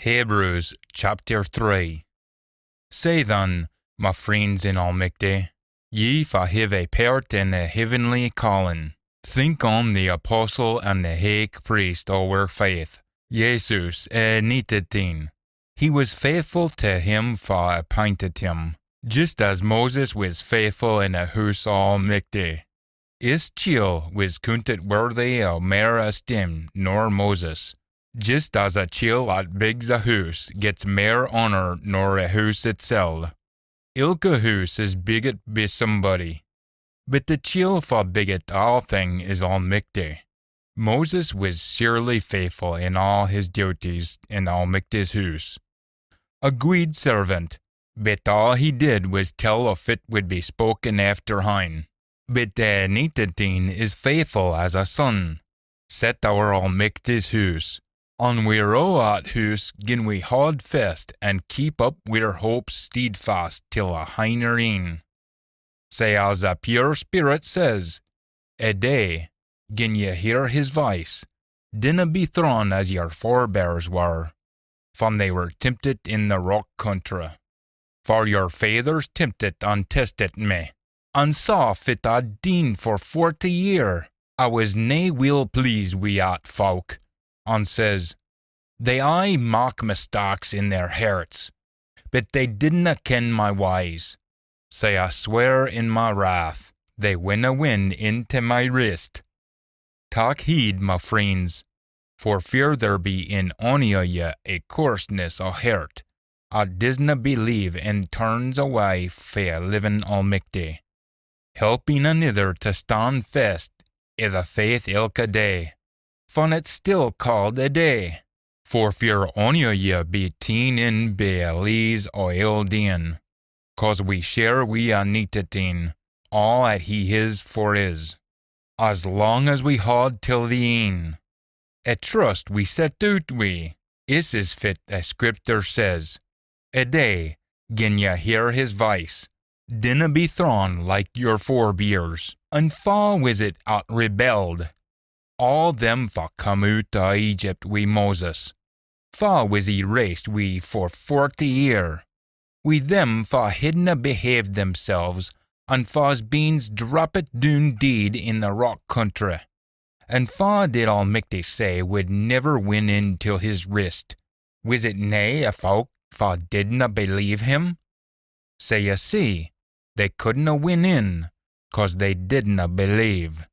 Hebrews chapter 3. Say then, my friends in Almighty, ye for have a part in the heavenly calling. Think on the apostle and the high priest of our faith, Jesus Nitetine. He was faithful to him for appointed him, just as Moses was faithful in the house Almighty. His child was counted worthy of more esteem nor Moses, just as a child that bigs a house gets more honor nor a house itself. Ilka house is bigot by somebody, but the child for bigot all thing is Almighty. Moses was surely faithful in all his duties in Almighty's house. A Gweed servant, but all he did was tell if it would be spoken after hine. But Nitetine is faithful as a son, set our Almighty's house. On wirl at house gin we hold fast and keep up wir hopes steadfast till a hiner een. Say as a pure spirit says, a day, gin ye hear his voice, dinna be thrown as your forebears were, from they were tempted in the rock country. For your fathers tempted and tested me, and saw fit a deen for 40 year. I was nae well pleased wi' that folk, and says, they aye mock mistakes in their hearts, but they didna ken my ways. Say I swear in my wrath, they winna win into my wrist. Tak heed, my friends, for fear there be in ony o' ye a coarseness o' heart, a disna believe and turns away fae living Almighty, helping another to stand fast i' the faith ilka day, fun it's still called a day. For fear ony o' ye be teen in be a lees o' ill dean, cause we share we a Nitetine, all at he is for is, as long as we haud till the een. A trust we set out we, is fit as Scripture says, a day, gin ye hear his voice, dinna be thrown like your forebears, and fa was it at rebelled. All them fa come out o' Egypt wi' Moses. Fa was erased we for 40 year. We them fa hadna behaved themselves, and fa's beans dropped down deed in the rock country. And fa did Almighty say would never win in till his wrist. Was it nae a folk fa didna believe him? Say ye see, they couldna win in, cause they didna believe.